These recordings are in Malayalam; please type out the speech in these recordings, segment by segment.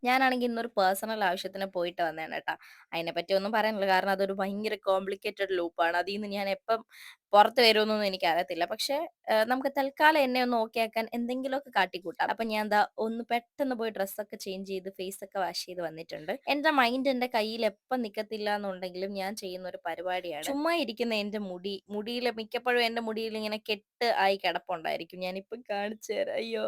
ഞാനാണെങ്കി ഇന്നൊരു പേഴ്സണൽ ആവശ്യത്തിന് പോയിട്ട് വന്നതാണ് കേട്ടാ. അതിനെപ്പറ്റി ഒന്നും പറയാനില്ല. കാരണം അതൊരു ഭയങ്കര കോംപ്ലിക്കേറ്റഡ് ലൂപ്പാണ്. അതീന്ന് ഞാൻ എപ്പം പുറത്ത് വരുമെന്നൊന്നും എനിക്കറിയത്തില്ല. പക്ഷേ നമുക്ക് തൽക്കാലം എന്നെ ഒന്ന് ഓക്കെ ആക്കാൻ എന്തെങ്കിലുമൊക്കെ കാട്ടിക്കൂട്ടാം. അപ്പൊ ഞാൻ ദാ ഒന്ന് പെട്ടെന്ന് പോയി ഡ്രസ്സൊക്കെ ചേഞ്ച് ചെയ്ത് ഫേസൊക്കെ വാഷ് ചെയ്ത് വന്നിട്ടുണ്ട്. എന്റെ മൈൻഡ് എന്റെ കയ്യിൽ എപ്പം നിക്കത്തില്ല എന്നുണ്ടെങ്കിലും ഞാൻ ചെയ്യുന്ന ഒരു പരിപാടിയാണ്. ചുമ്മാ ഇരിക്കുന്ന എന്റെ മുടിയില് മിക്കപ്പോഴും എന്റെ മുടിയിൽ ഇങ്ങനെ കെട്ട് ആയി കിടപ്പുണ്ടായിരിക്കും. ഞാനിപ്പം കാണിച്ചു തരാം. അയ്യോ!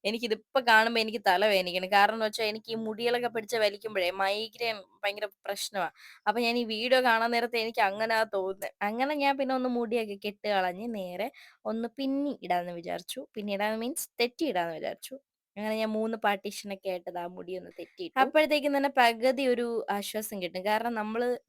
എനിക്കിതിപ്പോ കാണുമ്പോ എനിക്ക് തലവേദനിക്കണ്. കാരണംന്ന് വെച്ചാ എനിക്ക് ഈ മുടികളൊക്കെ പിടിച്ച് വലിക്കുമ്പഴേ മൈഗ്രെയിൻ ഭയങ്കര പ്രശ്നമാ. അപ്പൊ ഞാൻ ഈ വീഡിയോ കാണാൻ നേരത്ത് എനിക്ക് അങ്ങനാ തോന്നുന്നേ. അങ്ങനെ ഞാൻ പിന്നെ ഒന്ന് മുടിയൊക്കെ കെട്ട് കളഞ്ഞ് നേരെ ഒന്ന് പിന്നി ഇടാന്ന് വിചാരിച്ചു. പിന്നി ഇടാന്ന് മീൻസ് തെറ്റി ഇടാന്ന് വിചാരിച്ചു. അങ്ങനെ ഞാൻ 3 പാർട്ടീഷനൊക്കെ ആയിട്ട് ദാ മുടിയൊന്ന് തെറ്റിയിട്ടു. അപ്പോഴത്തേക്കും തന്നെ പകുതി ഒരു ആശ്വാസം കിട്ടും. കാരണം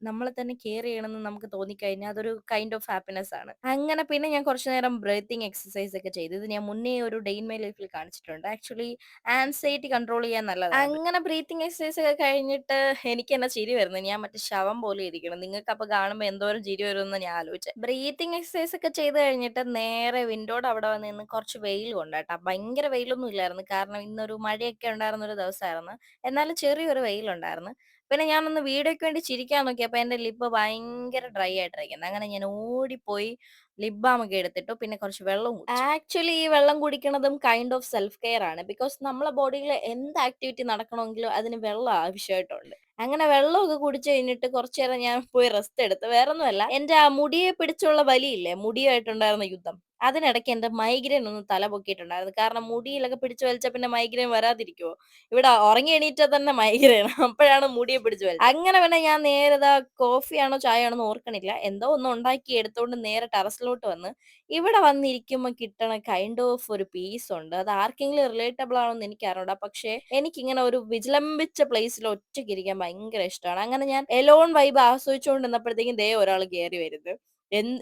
നമ്മളെ തന്നെ കെയർ ചെയ്യണമെന്ന് നമുക്ക് തോന്നിക്കഴിഞ്ഞാൽ അതൊരു കൈൻഡ് ഓഫ് ഹാപ്പിനെസ് ആണ്. അങ്ങനെ പിന്നെ ഞാൻ കുറച്ചു നേരം ബ്രീത്തിങ് എക്സർസൈസ് ഒക്കെ ചെയ്തു. ഇത് ഞാൻ മുന്നേ ഒരു ഡേ ഇൻ മൈ ലൈഫിൽ കാണിച്ചിട്ടുണ്ട്. ആക്ച്വലി ആൻസൈറ്റി കൺട്രോൾ ചെയ്യാൻ നല്ലതാണ്. അങ്ങനെ ബ്രീത്തിങ് എക്സർസൈസ് ഒക്കെ കഴിഞ്ഞിട്ട് എനിക്ക് തന്നെ ചിരി വരുന്നു. ഞാൻ മറ്റേ ശവം പോലെ ഇരിക്കണം. നിങ്ങൾക്ക് അപ്പൊ കാണുമ്പോൾ എന്തോരം ചിരി വരുമെന്ന് ഞാൻ ആലോചിച്ചത്. ബ്രീത്തിങ് എക്സർസൈസ് ഒക്കെ ചെയ്ത് കഴിഞ്ഞിട്ട് നേരെ വിൻഡോയുടെ അവിടെ വന്ന് നിന്ന് കുറച്ച് വെയിൽ കൊണ്ടേട്ടാ. ഭയങ്കര വെയിലൊന്നും ഇല്ലായിരുന്നു. കാരണം ഇന്നൊരു മഴയൊക്കെ ഉണ്ടായിരുന്ന ഒരു ദിവസമായിരുന്നു. എന്നാലും ചെറിയൊരു വെയിലുണ്ടായിരുന്നു. പിന്നെ ഞാനൊന്ന് വീഡിയോയ്ക്ക് വേണ്ടി ചിരിക്കാൻ നോക്കിയപ്പോ എന്റെ ലിപ്പ് ഭയങ്കര ഡ്രൈ ആയിട്ടിരിക്കുന്നത്. അങ്ങനെ ഞാൻ ഓടിപ്പോയി ലിപ് ബാം ഒക്കെ എടുത്തിട്ടു. പിന്നെ കുറച്ച് വെള്ളവും കുടിച്ചു. ആക്ച്വലി ഈ വെള്ളം കുടിക്കണതും കൈൻഡ് ഓഫ് സെൽഫ് കെയർ ആണ്. ബിക്കോസ് നമ്മളെ ബോഡിയിൽ എന്ത് ആക്ടിവിറ്റി നടക്കണമെങ്കിലും അതിന് വെള്ളം ആവശ്യമായിട്ടുണ്ട്. അങ്ങനെ വെള്ളമൊക്കെ കുടിച്ച് കഴിഞ്ഞിട്ട് കുറച്ചു നേരം ഞാൻ പോയി റെസ്റ്റ് എടുത്ത്. വേറൊന്നുമല്ല, എന്റെ ആ മുടിയെ പിടിച്ചുള്ള വലിയില്ലേ, മുടിയായിട്ടുണ്ടായിരുന്ന യുദ്ധം. അതിനിടയ്ക്ക് എന്റെ മൈഗ്രെയിൻ ഒന്ന് തല പൊക്കിയിട്ടുണ്ടായിരുന്നു. കാരണം മുടിയിലൊക്കെ പിടിച്ചു വലിച്ചാൽ പിന്നെ മൈഗ്രെയിൻ വരാതിരിക്കുവോ? ഇവിടെ ഉറങ്ങി എണീറ്റാൽ തന്നെ മൈഗ്രെയിൻ. അപ്പോഴാണ് മുടിയെ പിടിച്ചു വലിച്ചത്. അങ്ങനെ പിന്നെ ഞാൻ നേരെ ദാ കോഫിയാണോ ചായയാണോ എന്ന് ഓർക്കണില്ല. എന്തോ ഒന്ന് ഉണ്ടാക്കി എടുത്തോണ്ട് നേരെ ടെറസിലോട്ട് വന്ന് ഇവിടെ വന്നിരിക്കുമ്പോ കിട്ടണ കൈൻഡ് ഓഫ് ഒരു പീസ് ഉണ്ട്. അത് ആർക്കെങ്കിലും റിലേറ്റബിൾ ആണോ എന്ന് എനിക്ക് അറിഞ്ഞൂടാ. പക്ഷേ എനിക്കിങ്ങനെ ഒരു വിജൃംഭിച്ച പ്ലേസിൽ ഒറ്റയ്ക്ക് ഇരിക്കാൻ ഭയങ്കര ഇഷ്ടമാണ്. അങ്ങനെ ഞാൻ എലോൺ വൈബ് ആസ്വദിച്ചുകൊണ്ടിരുന്നപ്പോഴത്തേക്കും ദേ ഒരാൾ കേറി വരുന്നു.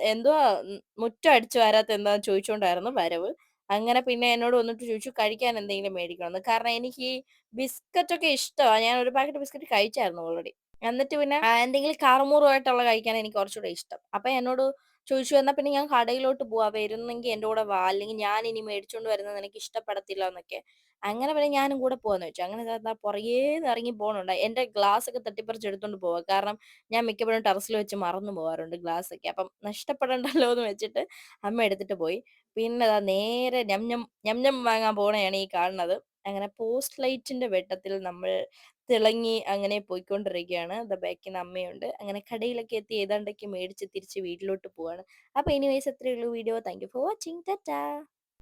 എന്തുവാ മുറ്റം അടിച്ചു വാരാത്ത എന്താന്ന് ചോദിച്ചോണ്ടായിരുന്നു വരവ്. അങ്ങനെ പിന്നെ എന്നോട് വന്നിട്ട് ചോദിച്ചു കഴിക്കാൻ എന്തെങ്കിലും മേടിക്കണമെന്ന്. കാരണം എനിക്ക് ഈ ബിസ്ക്കറ്റ് ഒക്കെ ഇഷ്ടമാണ്. ഞാൻ ഒരു പാക്കറ്റ് ബിസ്ക്കറ്റ് കഴിച്ചായിരുന്നു ഓൾറെഡി. എന്നിട്ട് പിന്നെ എന്തെങ്കിലും കറുമുറുമായിട്ടുള്ള കഴിക്കാൻ എനിക്ക് കുറച്ചുകൂടെ ഇഷ്ടം. അപ്പൊ എന്നോട് ചോദിച്ചു എന്നാ പിന്നെ ഞാൻ കടയിലോട്ട് പോവാ. വരുന്നെങ്കിൽ എന്റെ കൂടെ വാ. അല്ലെങ്കിൽ ഞാൻ ഇനി മേടിച്ചോണ്ട് വരുന്നത് നിനക്ക് ഇഷ്ടപ്പെടത്തില്ല എന്നൊക്കെ. അങ്ങനെ പിന്നെ ഞാനും കൂടെ പോവാന്ന് വെച്ചു. അങ്ങനെ ദാ പുറകേന്ന് ഇറങ്ങി പോണുണ്ട്. എന്റെ ഗ്ലാസ് ഒക്കെ തട്ടിപ്പറിച്ച് എടുത്തോണ്ട് പോവാ. കാരണം ഞാൻ മിക്കപ്പോഴും ടെറസിൽ വെച്ച് മറന്നു പോവാറുണ്ട് ഗ്ലാസ് ഒക്കെ. അപ്പം നഷ്ടപ്പെടണ്ടല്ലോ എന്ന് വെച്ചിട്ട് അമ്മ എടുത്തിട്ട് പോയി. പിന്നെ ദാ നേരെ ഞം ഞം ഞം ഞം വാങ്ങാൻ പോണയാണ് ഈ കാണുന്നത്. അങ്ങനെ പോസ്റ്റ് ലൈറ്റിന്റെ വെട്ടത്തിൽ നമ്മൾ തിളങ്ങി അങ്ങനെ പോയിക്കൊണ്ടിരിക്കുകയാണ്. ദാ ബാക്കിന്ന് അമ്മയുണ്ട്. അങ്ങനെ കടയിലൊക്കെ എത്തി ഏതാണ്ടൊക്കെ മേടിച്ച് തിരിച്ച് വീട്ടിലോട്ട് പോവാണ്. അപ്പൊ എനിവേയ്സ് അത്രേ ഉള്ളൂ video. Thank you for watching. Tata.